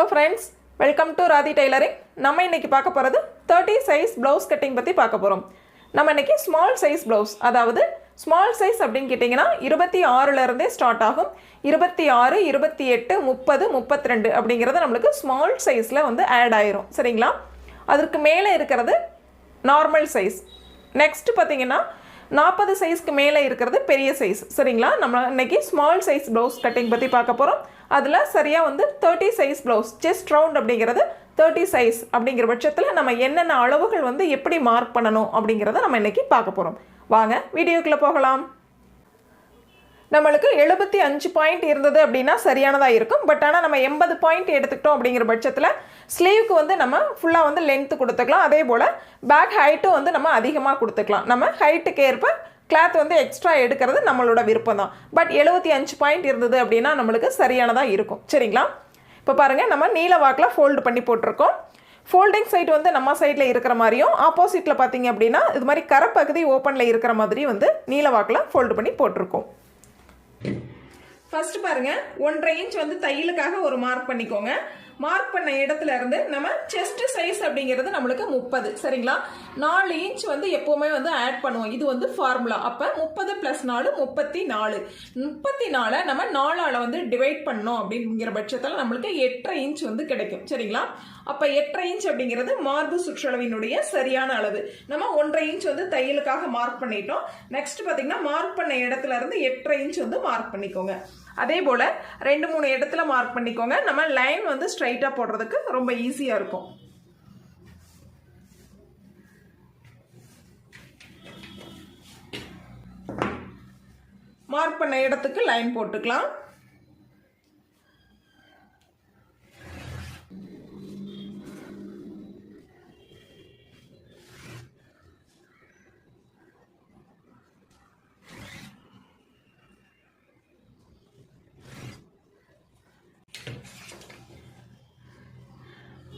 Hello friends, welcome to Radhi Tailoring. நம்ம இன்னைக்கு பார்க்க போறது 30 size blouse cutting பத்தி பார்க்க போறோம். நம்ம இன்னைக்கு small size blouse, அதாவது small size அப்படினு கேட்டிங்கனா 26 ல இருந்தே ஸ்டார்ட் ஆகும். 26, 28, 30, 32 அப்படிங்கிறது நமக்கு small sizeல வந்து ஆட் ஆயிரும். சரிங்களா? அதற்கு மேலே இருக்கிறது நார்மல் சைஸ். நெக்ஸ்ட் பாத்தீங்கன்னா 40 சைஸ்க்கு மேலே இருக்கிறது பெரிய சைஸ். சரிங்களா? நம்ம இன்னைக்கு ஸ்மால் சைஸ் ப்ளவுஸ் கட்டிங் பற்றி பார்க்க போகிறோம். அதில் சரியாக வந்து 30 சைஸ் ப்ளவுஸ் செஸ்ட் ரவுண்ட் அப்படிங்கிறது 30 சைஸ் அப்படிங்கிற பட்சத்தில் நம்ம என்னென்ன அளவுகள் வந்து எப்படி மார்க் பண்ணணும் அப்படிங்கிறத நம்ம இன்னைக்கு பார்க்க போகிறோம். வாங்க வீடியோக்குள்ளே போகலாம். நம்மளுக்கு 75 பாயிண்ட் இருந்தது அப்படின்னா சரியானதாக இருக்கும். பட் ஆனால் நம்ம 80 பாயிண்ட் எடுத்துக்கிட்டோம் அப்படிங்கிற பட்சத்தில் ஸ்லீவுக்கு வந்து நம்ம ஃபுல்லாக வந்து லென்த்து கொடுத்துக்கலாம். அதே போல் பேக் ஹைட்டும் வந்து நம்ம அதிகமாக கொடுத்துக்கலாம். நம்ம ஹைட்டுக்கு ஏற்ப கிளாத் வந்து எக்ஸ்ட்ரா எடுக்கிறது நம்மளோட விருப்பம் தான். பட் 75 பாயிண்ட் இருந்தது அப்படின்னா நம்மளுக்கு சரியானதாக இருக்கும். சரிங்களா? இப்போ பாருங்கள், நம்ம நீல வாக்கில் ஃபோல்டு பண்ணி போட்டிருக்கோம். ஃபோல்டிங் சைடு வந்து நம்ம சைடில் இருக்கிற மாதிரியும், ஆப்போசிட்டில் பார்த்தீங்க அப்படின்னா இது மாதிரி கரப்பகுதி ஓப்பனில் இருக்கிற மாதிரி வந்து நீல வாக்கில் ஃபோல்டு பண்ணி போட்டிருக்கோம். ஃபர்ஸ்ட் பாருங்க, 1.5 இன்ச் வந்து தையலுக்காக ஒரு மார்க் பண்ணிக்கோங்க. மார்க் பண்ண இடத்துல இருந்து நம்ம செஸ்ட் சைஸ் அப்படிங்கிறது நம்மளுக்கு 30. சரிங்களா? 4 இன்ச் வந்து எப்பவுமே வந்து ஆட் பண்ணுவோம். இது வந்து ஃபார்முலா. அப்ப 30 + 4 34. 34 நம்ம 4ஆல வந்து டிவைட் பண்ணோம் அப்படிங்கிற பட்சத்தில் நம்மளுக்கு 8.5 இன்ச் வந்து கிடைக்கும். சரிங்களா? அப்ப 8.5 இன்ச் அப்படிங்கிறது மார்பு சுற்றளவினுடைய சரியான அளவு. நம்ம 1.5 இன்ச் வந்து தையலுக்காக மார்க் பண்ணிட்டோம். நெக்ஸ்ட் பாத்தீங்கன்னா மார்க் பண்ண இடத்துல இருந்து 8.5 இன்ச் வந்து மார்க் பண்ணிக்கோங்க. அதே போல 2-3 இடத்துல மார்க் பண்ணிக்கோங்க. நம்ம லைன் வந்து ஸ்ட்ரைட்டா போடுறதுக்கு ரொம்ப ஈஸியா இருக்கும். மார்க் பண்ண இடத்துக்கு லைன் போட்டுக்கலாம்.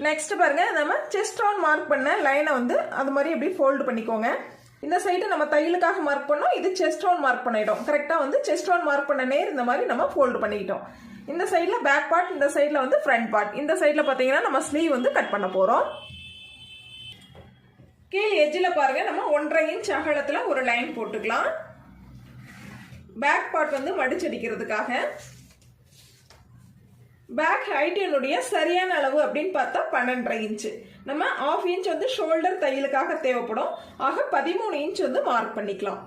நெக்ஸ்ட் பாருங்க, நம்ம செஸ்ட் ரவுண்ட் மார்க் பண்ண லைனை வந்து அது மாதிரி எப்படி ஃபோல்டு பண்ணிக்கோங்க. இந்த சைடு நம்ம தையலுக்காக மார்க் பண்ணோம், இது செஸ்ட் ரவுண்ட் மார்க் பண்ணிட்டோம். கரெக்டா வந்து செஸ்ட் ரவுண்ட் மார்க் பண்ண நேர் இந்த மாதிரி நம்ம ஃபோல்டு பண்ணிக்கிட்டோம். இந்த சைடுல பேக் பார்ட், இந்த சைடுல வந்து ஃப்ரண்ட் பார்ட். இந்த சைடுல பாத்தீங்கன்னா நம்ம ஸ்லீவ் வந்து கட் பண்ண போறோம். கீழ் எட்ஜில் பாருங்க, நம்ம 1.5 இன்ச் அகலத்துல ஒரு லைன் போட்டுக்கலாம். பேக் பார்ட் வந்து மடிச்சடிக்கிறதுக்காக. பேக் ஹைட் என்னுடைய சரியான அளவு அப்படின்னு பார்த்தா 12.5 இன்ச். நம்ம 1/2 இன்ச் வந்து ஷோல்டர் தையலுக்காக தேவைப்படும். ஆக 13 இன்ச் வந்து மார்க் பண்ணிக்கலாம்.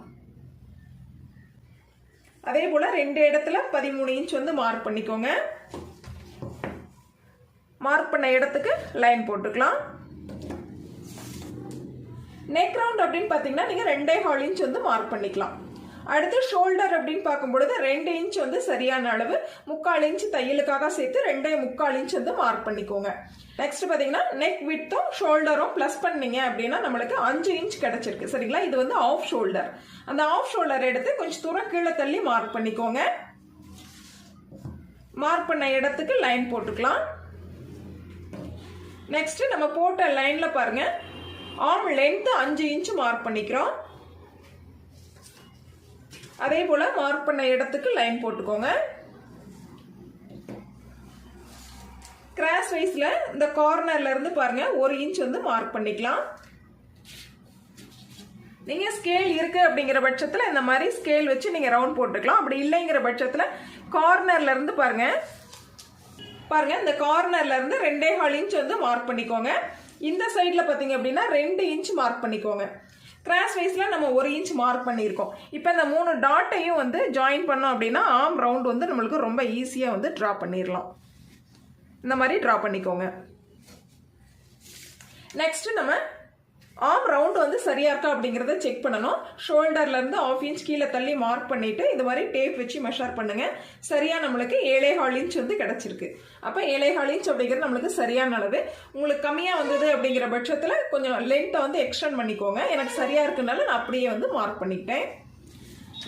அதே போல 2 இடத்துல 13 இன்ச் வந்து மார்க் பண்ணிக்கோங்க. மார்க் பண்ண இடத்துக்கு லைன் போட்டுக்கலாம். நெக் ரவுண்ட் அப்படின்னு பார்த்தீங்கன்னா நீங்க 2.25 இன்ச் வந்து மார்க் பண்ணிக்கலாம். அடுத்து ஷோல்டர் அப்படின்னு பார்க்கும்பொழுது 2 இன்ச் வந்து சரியான அளவு. 3/4 இன்ச் தையலுக்காக சேர்த்து 2.25 இன்ச் வந்து மார்க் பண்ணிக்கோங்க. நெக்ஸ்ட் பாத்தீங்கன்னா நெக் விட்த்தும் ஷோல்டரும் பிளஸ் பண்ணீங்க அப்படின்னா நம்மளுக்கு 5 இன்ச் கிடைச்சிருக்கு. சரிங்களா? இது வந்து ஆஃப் ஷோல்டர். அந்த ஆஃப் ஷோல்டர் எடுத்து கொஞ்சம் தூரம் கீழே தள்ளி மார்க் பண்ணிக்கோங்க. மார்க் பண்ண இடத்துக்கு லைன் போட்டுக்கலாம். நெக்ஸ்ட் நம்ம போட்ட லைன்ல பாருங்க, ஆர்ம் லென்த் 5 இன்ச் மார்க் பண்ணிக்கிறோம். அதே போல மார்க் பண்ண இடத்துக்கு லைன் போட்டுக்கோங்க. கிராஸ் வைஸ்ல இந்த கார்னர்ல இருந்து பாருங்க 1 இன்ச் வந்து மார்க் பண்ணிக்கலாம். நீங்க ஸ்கேல் இருக்கு அப்படிங்கிற பட்சத்துல இந்த மாதிரி ஸ்கேல் வச்சு நீங்க ரவுண்ட் போட்டுக்கலாம். அப்படி இல்லைங்கிற பட்சத்துல கார்னர்ல இருந்து பாருங்க இந்த கார்னர்ல இருந்து 2.25 இன்ச் வந்து மார்க் பண்ணிக்கோங்க. இந்த சைட்ல பாத்தீங்க அப்படின்னா 2 இன்ச் மார்க் பண்ணிக்கோங்க. கிராஸ் வைஸ்ல நம்ம 1 இன்ச் மார்க் பண்ணியிருக்கோம். இப்போ இந்த 3 டாட்டையும் வந்து ஜாயின் பண்ணோம் அப்படின்னா ஆர்ம் ரவுண்ட் வந்து நம்மளுக்கு ரொம்ப ஈஸியா வந்து டிரா பண்ணிடலாம். இந்த மாதிரி டிரா பண்ணிக்கோங்க. நெக்ஸ்ட் நம்ம ஆர்ம் ரவுண்ட் வந்து சரியா இருக்கா அப்படிங்கறத செக் பண்ணணும். ஷோல்டர்ல இருந்து 1/2 இன்ச் கீழே தள்ளி மார்க் பண்ணிட்டு இந்த மாதிரி டேப் வச்சு மெஷர் பண்ணுங்க. சரியா நம்மளுக்கு 7.25 இன்ச் வந்து கிடைச்சிருக்கு. அப்ப 7.25 இன்ச் அப்படிங்கிறது நம்மளுக்கு சரியான அளவு. உங்களுக்கு கம்மியா வந்தது அப்படிங்கிற பட்சத்துல கொஞ்சம் லென்த்தை வந்து எக்ஸ்டெண்ட் பண்ணிக்கோங்க. எனக்கு சரியா இருக்குனால நான் அப்படியே வந்து மார்க் பண்ணிக்கிட்டேன்.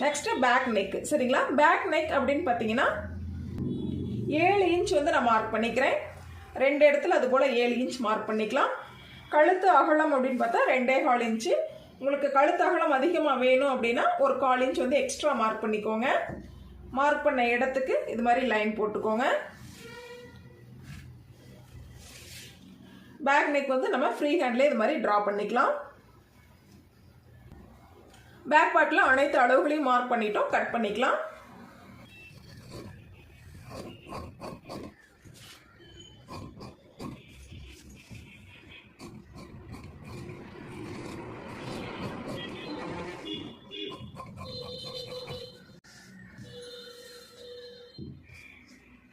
Next back neck. சரிங்களா? பேக் நெக் அப்படின்னு பாத்தீங்கன்னா 7 இன்ச் வந்து நான் மார்க் பண்ணிக்கிறேன். 2 இடத்துல அது போல 7 இன்ச் மார்க் பண்ணிக்கலாம். கழுத்து அகலம் அப்படின்னு பார்த்தா 2.25 இன்ச். உங்களுக்கு கழுத்து அகலம் அதிகமாக வேணும் அப்படின்னா ஒரு 1/4 இன்ச் வந்து எக்ஸ்ட்ரா மார்க் பண்ணிக்கோங்க. மார்க் பண்ண இடத்துக்கு இது மாதிரி லைன் போட்டுக்கோங்க. பேக் நெக் வந்து நம்ம ஃப்ரீ ஹேண்ட்லேயே இது மாதிரி ட்ரா பண்ணிக்கலாம். பேக் பார்ட்டில் அனைத்து அளவுகளையும் மார்க் பண்ணிட்டோம், கட் பண்ணிக்கலாம்.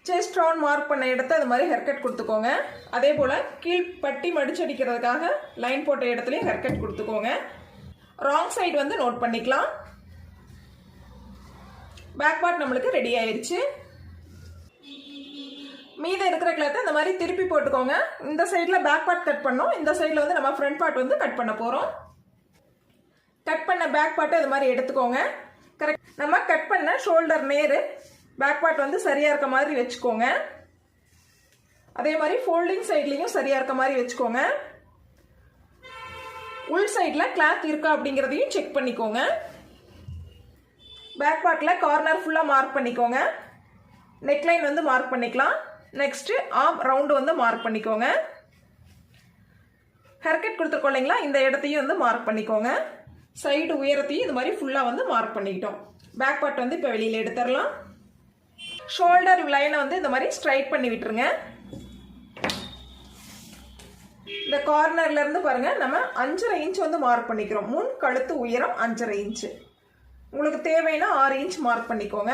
செஸ்ட் ரவுண்ட் மார்க் பண்ண இடத்த அது மாதிரி ஹேர் கட் கொடுத்துக்கோங்க. அதே போல் கீழ் பட்டி மடிச்சடிக்கிறதுக்காக லைன் போட்ட இடத்துலையும் ஹேர் கட் கொடுத்துக்கோங்க. ராங் சைடு வந்து நோட் பண்ணிக்கலாம். பேக் பார்ட் நம்மளுக்கு ரெடி ஆயிடுச்சு. மீத இருக்கிற கிளாத்தை இந்த மாதிரி திருப்பி போட்டுக்கோங்க. இந்த சைடில் பேக் பார்ட் கட் பண்ணோம், இந்த சைடில் வந்து நம்ம ஃப்ரண்ட் பார்ட் வந்து கட் பண்ண போகிறோம். கட் பண்ண பேக் பார்ட்டை இது மாதிரி எடுத்துக்கோங்க. கரெக்ட், நம்ம கட் பண்ண ஷோல்டர் நேரு பேக் பார்ட் வந்து சரியாக இருக்க மாதிரி வச்சுக்கோங்க. அதே மாதிரி ஃபோல்டிங் சைட்லேயும் சரியாக இருக்க மாதிரி வச்சுக்கோங்க. உள் சைடில் கிளாத் இருக்கா அப்படிங்கிறதையும் செக் பண்ணிக்கோங்க. பேக் பார்ட்டில் கார்னர் ஃபுல்லாக மார்க் பண்ணிக்கோங்க. நெக்லைன் வந்து மார்க் பண்ணிக்கலாம். நெக்ஸ்ட்டு ஆர்ம் ரவுண்டு வந்து மார்க் பண்ணிக்கோங்க. ஹேர் கட் கொடுத்துருக்கோம் இல்லைங்களா, இந்த இடத்தையும் வந்து மார்க் பண்ணிக்கோங்க. சைடு உயரத்தையும் இது மாதிரி ஃபுல்லாக வந்து மார்க் பண்ணிக்கிட்டோம். பேக் பார்ட் வந்து இப்போ வெளியில் எடுத்துடலாம். ஷோல்டர் லைனை வந்து இந்த மாதிரி ஸ்ட்ரைட் பண்ணி விட்டுருங்க. இந்த கார்னர்ல இருந்து பாருங்க, நம்ம 5.5 இன்ச் வந்து மார்க் பண்ணிக்கிறோம். முன் கழுத்து உயரம் 5.5 இன்ச். உங்களுக்கு தேவைன்னா 6 இன்ச் மார்க் பண்ணிக்கோங்க.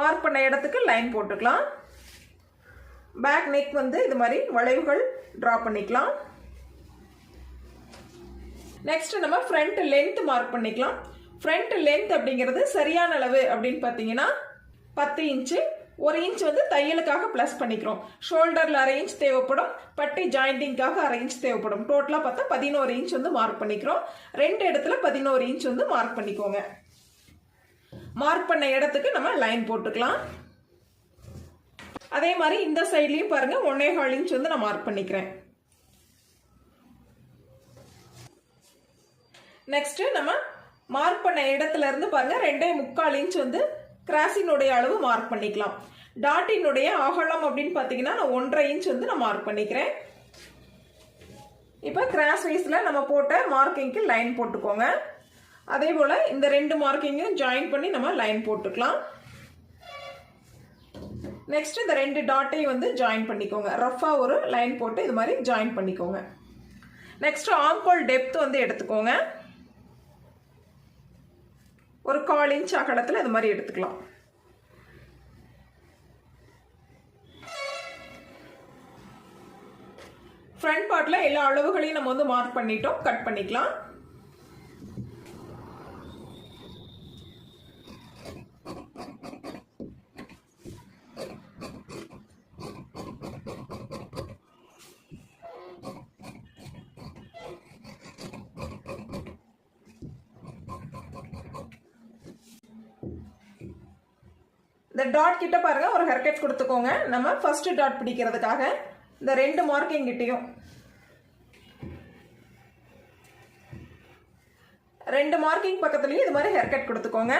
மார்க் பண்ண இடத்துக்கு லைன் போட்டுக்கலாம். பேக் நெக் வந்து இது மாதிரி வளைவுகள் டிரா பண்ணிக்கலாம். நெக்ஸ்ட் நம்ம ஃப்ரண்ட் லென்த் மார்க் பண்ணிக்கலாம். ஃப்ரண்ட் லென்த் அப்படிங்கிறது சரியான அளவு அப்படின்னு பார்த்தீங்கன்னா 10 இன்ச்சு. 1 இன்ச் வந்து தையலுக்காக ப்ளஸ் பண்ணிக்கிறோம். ஷோல்டரில் 1/2 இன்ச் தேவைப்படும், பட்டி ஜாயிண்டிங்காக 1/2 இன்ச் தேவைப்படும். டோட்டலாக பார்த்தா 11 இன்ச் வந்து மார்க் பண்ணிக்கிறோம். 2 இடத்துல 11 இன்ச் வந்து மார்க் பண்ணிக்கோங்க. மார்க் பண்ண இடத்துக்கு நம்ம லைன் போட்டுக்கலாம். அதே மாதிரி இந்த சைட்லையும் பாருங்க 1.25 இன்ச் வந்து நான் மார்க் பண்ணிக்கிறேன். நெக்ஸ்ட் நம்ம மார்க் பண்ண இடத்துல இருந்து பாருங்க 2.25 இன்ச் வந்து கிராஸினுடைய அளவு மார்க் பண்ணிக்கலாம். டாட்டினுடைய அகலம் அப்படின்னு பார்த்தீங்கன்னா நான் 1.5 இன்ச் வந்து நான் மார்க் பண்ணிக்கிறேன். இப்போ கிராஸ் வைஸில் நம்ம போட்ட மார்க்கிங்க்கு லைன் போட்டுக்கோங்க. அதே போல் இந்த 2 மார்க்கிங்கும் ஜாயின் பண்ணி நம்ம லைன் போட்டுக்கலாம். நெக்ஸ்ட் இந்த 2 டாட்டையும் வந்து ஜாயின் பண்ணிக்கோங்க. ரஃபாக ஒரு லைன் போட்டு இது மாதிரி ஜாயின் பண்ணிக்கோங்க. நெக்ஸ்ட் ஆம்கோல் டெப்த் வந்து எடுத்துக்கோங்க. ஒரு 1/4 இன்ச் அகலத்தில் இது மாதிரி எடுத்துக்கலாம். ஃப்ரண்ட் பார்ட்டில் எல்லா அளவுகளையும் நம்ம வந்து மார்க் பண்ணிட்டோம், கட் பண்ணிக்கலாம். இந்த டாட் கிட்ட பாருங்க ஒரு ஹேர் கட் கொடுத்துக்கோங்க. நம்ம ஃபர்ஸ்ட் டாட் பிடிக்கிறதுக்காக இந்த 2 மார்க்கிங் கிட்டையும் 2 மார்க்கிங் பக்கத்துலயும் இது மாதிரி ஹேர் கட் கொடுத்துக்கோங்க.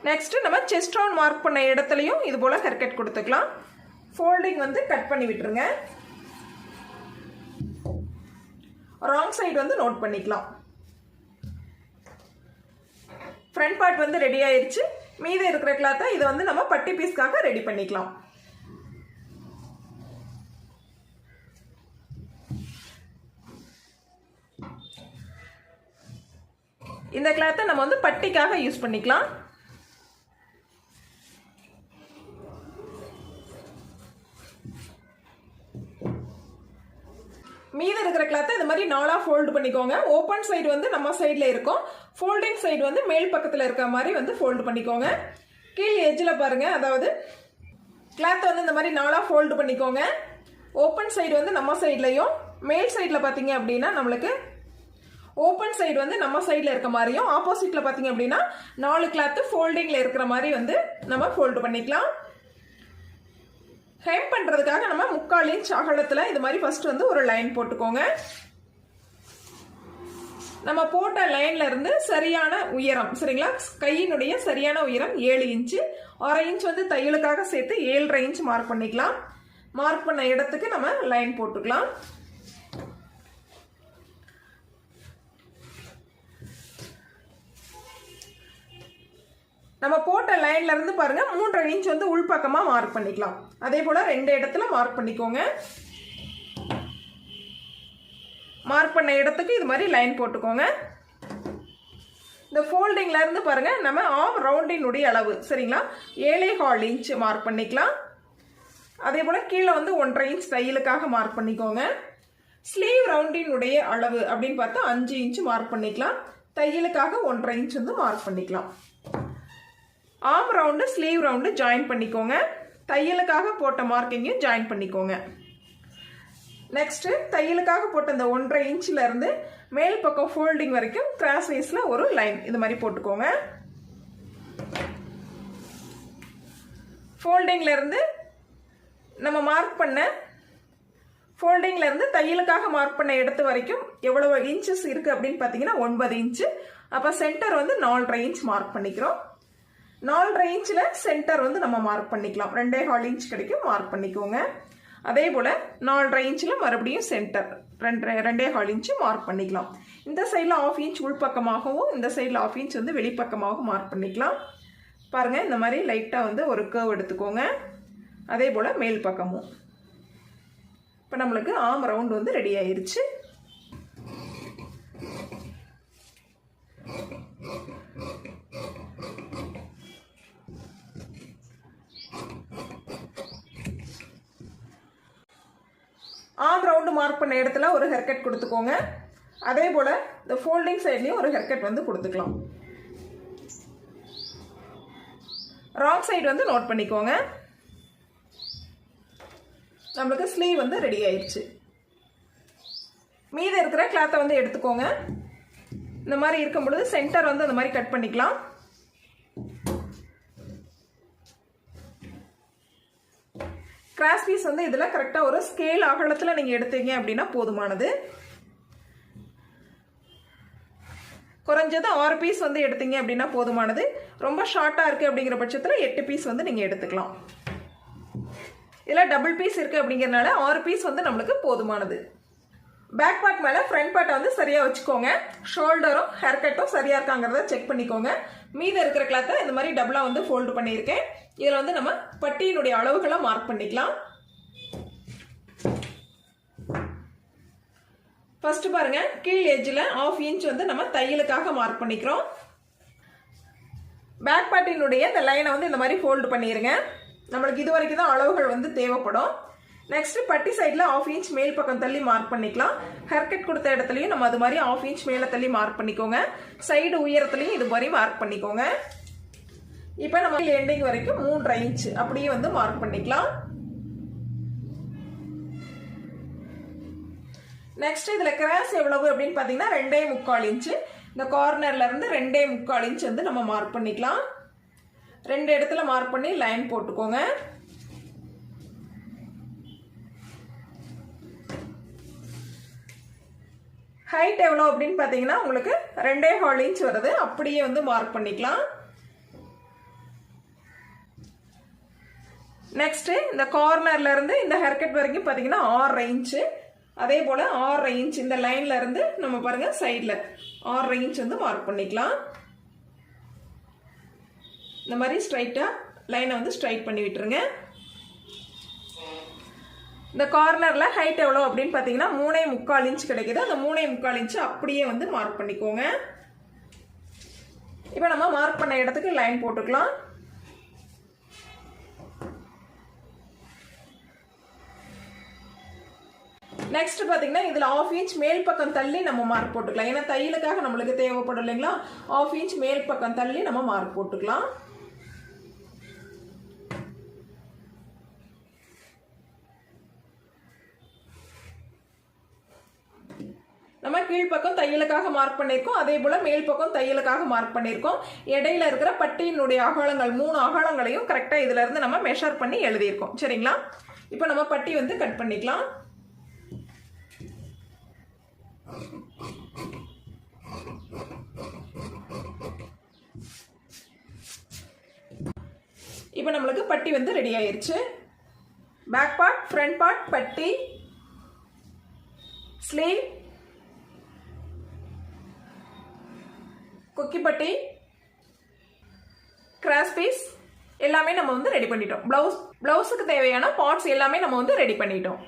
நெக்ஸ்ட் நம்ம செஸ்ட் ரவுண்ட் மார்க் பண்ண இடத்துலையும் இது போல ஹேர் கட் கொடுத்துக்கலாம். ஃபோல்டிங் வந்து கட் பண்ணி விட்டுருங்க. ராங் சைடு வந்து நோட் பண்ணிக்கலாம். ஃப்ரண்ட் பார்ட் வந்து ரெடி ஆயிடுச்சு. மீதி இருக்கிற கிளாத்தை இதை வந்து நம்ம பட்டி பீஸ்க்காக ரெடி பண்ணிக்கலாம். இந்த கிளாத்தை நம்ம வந்து பட்டிக்காக யூஸ் பண்ணிக்கலாம். மீதி இருக்கிற கிளாத்தை இந்த மாதிரி 4 ஃபோல்டு பண்ணிக்கோங்க. ஓப்பன் சைடு வந்து நம்ம சைடில் இருக்கும், ஃபோல்டிங் சைடு வந்து மேல் பக்கத்தில் இருக்கிற மாதிரி வந்து ஃபோல்டு பண்ணிக்கோங்க. கீழ் எஜ்ஜில் பாருங்க, அதாவது கிளாத்தை வந்து இந்த மாதிரி 4 ஃபோல்டு பண்ணிக்கோங்க. ஓப்பன் சைடு வந்து நம்ம சைட்லையும், மேல் சைடில் பார்த்தீங்க அப்படின்னா நம்மளுக்கு ஓப்பன் சைடு வந்து நம்ம சைடில் இருக்க மாதிரியும், ஆப்போசிட்டில் பார்த்தீங்க அப்படின்னா 4 கிளாத்து ஃபோல்டிங்கில் இருக்கிற மாதிரி வந்து நம்ம ஃபோல்டு பண்ணிக்கலாம். ஹெம் பண்ணுறதுக்காக நம்ம 3/4 இன்ச் அகலத்தில் இது மாதிரி ஃபர்ஸ்ட் வந்து ஒரு லைன் போட்டுக்கோங்க. நம்ம போட்ட லைன்ல இருந்து சரியான உயரம் சரிங்களா, கையினுடைய சரியான உயரம் 7 இன்ச்சு. 1/2 இன்ச் வந்து தையலுக்காக சேர்த்து 7.5 இன்ச் மார்க் பண்ணிக்கலாம். மார்க் பண்ண இடத்துக்கு நம்ம லைன் போட்டுக்கலாம். நம்ம போட்ட லைன்ல இருந்து பாருங்க 3.5 இன்ச் வந்து உள்பக்கமா மார்க் பண்ணிக்கலாம். அதே போல 2 இடத்துல மார்க் பண்ணிக்கோங்க. மார்க் பண்ண இடத்துக்கு இது மாதிரி லைன் போட்டுக்கோங்க. இந்த ஃபோல்டிங்ல இருந்து பாருங்க நம்ம ஆர்ம் ரவுண்டினுடைய அளவு சரிங்களா 7.25 இன்ச் மார்க் பண்ணிக்கலாம். அதே போல கீழே வந்து 1.5 இன்ச் தையலுக்காக மார்க் பண்ணிக்கோங்க. ஸ்லீவ் ரவுண்டினுடைய அளவு அப்படின்னு பார்த்தா 5 இன்ச் மார்க் பண்ணிக்கலாம். தையலுக்காக 1.5 இன்ச் வந்து மார்க் பண்ணிக்கலாம். Arm round sleeve round join பண்ணிக்கோங்க. தையலுக்காக போட்ட மார்க்கிங்கையும் ஜாயின் பண்ணிக்கோங்க. நெக்ஸ்ட் தையலுக்காக போட்ட இந்த 1.5 இன்ச்ல இருந்து மேல் பக்கம் ஃபோல்டிங் வரைக்கும் கிராஸ் வைஸ்ல ஒரு லைன் இது மாதிரி போட்டுக்கோங்க. ஃபோல்டிங்ல இருந்து நம்ம மார்க் பண்ண ஃபோல்டிங்ல இருந்து தையலுக்காக மார்க் பண்ண இடத்து வரைக்கும் எவ்வளவு இன்ச்சஸ் இருக்கு அப்படின்னு பார்த்தீங்கன்னா 9 இன்ச்சு. அப்போ சென்டர் வந்து 4.5 இன்ச் மார்க் பண்ணிக்கிறோம். 4.5 இன்ச்சில் சென்டர் வந்து நம்ம மார்க் பண்ணிக்கலாம். 2.25 இன்ச் கிடைக்கும் மார்க் பண்ணிக்கோங்க. அதே போல் 4.5 இன்ச்சில் மறுபடியும் சென்டர் 2.25 இன்ச்சு மார்க் பண்ணிக்கலாம். இந்த சைடில் 1/2 இன்ச் உள்பக்கமாகவும் இந்த சைடில் 1/2 இன்ச் வந்து வெளிப்பக்கமாகவும் மார்க் பண்ணிக்கலாம். பாருங்கள் இந்த மாதிரி லைட்டாக வந்து ஒரு கர்வ் எடுத்துக்கோங்க. அதே போல் மேல் பக்கமும். இப்போ நம்மளுக்கு ஆர்ம் ரவுண்ட் வந்து ரெடி ஆயிருச்சு. ஆர்ம் ரவுண்டு மார்க் பண்ண இடத்துல ஒரு ஹேர்கட் கொடுத்துக்கோங்க. அதே போல் இந்த ஃபோல்டிங் சைட்லேயும் ஒரு ஹேர்கட் வந்து கொடுத்துக்கலாம். ராங் சைடு வந்து நோட் பண்ணிக்கோங்க. நம்மளுக்கு ஸ்லீவ் வந்து ரெடி ஆயிடுச்சு. மீதி இருக்கிற கிளாத்தை வந்து எடுத்துக்கோங்க. இந்த மாதிரி இருக்கும் பொழுது சென்டர் வந்து அந்த மாதிரி கட் பண்ணிக்கலாம். கிராஸ் பீஸ் வந்து இதில் கரெக்டாக ஒரு ஸ்கேல் அகலத்தில் நீங்கள் எடுத்தீங்க அப்படின்னா போதுமானது. குறைஞ்சது 6 பீஸ் வந்து எடுத்தீங்க அப்படின்னா போதுமானது. ரொம்ப ஷார்ட்டாக இருக்குது அப்படிங்கிற பட்சத்தில் 8 பீஸ் வந்து நீங்கள் எடுத்துக்கலாம். இதில் டபுள் பீஸ் இருக்குது அப்படிங்கிறனால 6 பீஸ் வந்து நம்மளுக்கு போதுமானது. பேக் பார்ட் மேலே ஃப்ரண்ட் பார்ட்டை வந்து சரியாக வச்சுக்கோங்க. ஷோல்டரும் ஹேர்கட்டும் சரியாக இருக்காங்கிறத செக் பண்ணிக்கோங்க. மீதி இருக்கிற கிளாத்தை இந்த மாதிரி டபுளாக வந்து ஃபோல்டு பண்ணியிருக்கேன். இதில் வந்து நம்ம பட்டியினுடைய அளவுகளை மார்க் பண்ணிக்கலாம். ஃபர்ஸ்ட் பாருங்க கீழ் எட்ஜில் 1/2 இன்ச் வந்து நம்ம தையலுக்காக மார்க் பண்ணிக்கிறோம். பேக் பார்ட்டினுடைய இந்த லைனை வந்து இந்த மாதிரி ஃபோல்டு பண்ணிடுங்க. நம்மளுக்கு இது வரைக்கும் தான் அளவுகள் வந்து தேவைப்படும். நெக்ஸ்ட் பட்டி சைடில் 1/2 இன்ச் மேல் பக்கம் தள்ளி மார்க் பண்ணிக்கலாம். ஹேர்கட் கொடுத்த இடத்துலையும் நம்ம அது மாதிரி 1/2 இன்ச் மேலே தள்ளி மார்க் பண்ணிக்கோங்க. சைடு உயரத்துலையும் இது மாதிரி மார்க் பண்ணிக்கோங்க. இப்போ நம்ம எண்டிங் வரைக்கும் 3.5 இன்ச் அப்படியே வந்து மார்க் பண்ணிக்கலாம். நெக்ஸ்ட் இதில் கிராஸ் எவ்வளவு அப்படின்னு பார்த்தீங்கன்னா 2.25 இன்ச்சு. இந்த கார்னர்ல இருந்து 2.25 இன்ச் வந்து நம்ம மார்க் பண்ணிக்கலாம். 2 இடத்துல மார்க் பண்ணி லைன் போட்டுக்கோங்க. ஹைட் எவ்வளோ அப்படின்னு பார்த்தீங்கன்னா உங்களுக்கு 2.25 இன்ச் வருது. அப்படியே வந்து மார்க் பண்ணிக்கலாம். நெக்ஸ்ட் இந்த கார்னர்ல இருந்து இந்த ஹேர்கட் வரைக்கும் பார்த்தீங்கன்னா 6.5 இன்ச்சு. அதே போல் 6.5 இன்ச் இந்த லைன்ல இருந்து நம்ம பாருங்க சைடில் 6.5 இன்ச் வந்து மார்க் பண்ணிக்கலாம். இந்த மாதிரி ஸ்ட்ரைட்டாக லைனை வந்து ஸ்ட்ரைட் பண்ணி விட்டுருங்க. இந்த கார்னரில் ஹைட் எவ்வளோ அப்படின்னு பார்த்தீங்கன்னா 3.25 இன்ச் கிடைக்குது. அந்த 3.25 இன்ச்சு அப்படியே வந்து மார்க் பண்ணிக்கோங்க. இப்போ நம்ம மார்க் பண்ண இடத்துக்கு லைன் போட்டுக்கலாம். நெக்ஸ்ட் பார்த்தீங்கன்னா இதில் 1/2 இன்ச் மேல் பக்கம் தள்ளி நம்ம மார்க் போட்டுக்கலாம். ஏன்னா தையலுக்காக நம்மளுக்கு தேவைப்படும் இல்லைங்களா. 1/2 இன்ச் மேல் பக்கம் தள்ளி நம்ம மார்க் போட்டுக்கலாம். நம்ம கீழ்ப்பக்கம் தையலுக்காக மார்க் பண்ணியிருக்கோம். அதே போல் மேல் பக்கம் தையலுக்காக மார்க் பண்ணியிருக்கோம். இடையில இருக்கிற பட்டியினுடைய அகலங்கள் 3 அகலங்களையும் கரெக்டாக இதில் இருந்து நம்ம மெஷர் பண்ணி எழுதியிருக்கோம். சரிங்களா. இப்போ நம்ம பட்டி வந்து கட் பண்ணிக்கலாம். இப்போ நம்மளுக்கு பட்டி வந்து ரெடி ஆயிருச்சு. பேக் பார்ட், ஃப்ரண்ட் பார்ட், பட்டி, ஸ்லீவ், கொக்கி பட்டி, கிராஸ் பீஸ் எல்லாமே நம்ம வந்து ரெடி பண்ணிட்டோம். பிளவுஸுக்கு தேவையான பார்ட்ஸ் எல்லாமே நம்ம வந்து ரெடி பண்ணிட்டோம்.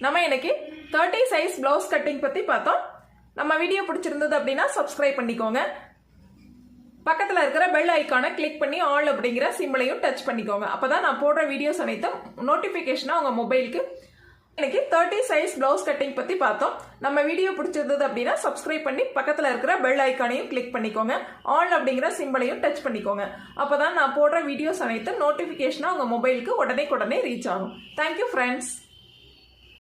நம்ம இன்னைக்கு 30 சைஸ் பிளவுஸ் கட்டிங் பத்தி பார்த்தோம். நம்ம வீடியோ பிடிச்சிருந்தது அப்படின்னா சப்ஸ்கிரைப் பண்ணிக்கோங்க. பக்கத்தில் இருக்கிற பெல் ஐக்கானை கிளிக் பண்ணி ஆல் அப்படிங்கிற சிம்பிளையும் டச் பண்ணிக்கோங்க. அப்பதான் நான் போடுற வீடியோஸ் அனைத்தும் நோட்டிபிகேஷனா உங்க மொபைலுக்கு. இன்னைக்கு 30 சைஸ் பிளவுஸ் கட்டிங் பத்தி பார்த்தோம். நம்ம வீடியோ பிடிச்சிருந்தது அப்படின்னா சப்ஸ்கிரைப் பண்ணி பக்கத்தில் இருக்கிற பெல் ஐக்கானையும் கிளிக் பண்ணிக்கோங்க. ஆல் அப்படிங்கிற சிம்பிளையும் டச் பண்ணிக்கோங்க. அப்பதான் நான் போடுற வீடியோஸ் அனைத்தும் நோட்டிபிகேஷனா உங்க மொபைலுக்கு உடனே ரீச் ஆகும். Thank you friends.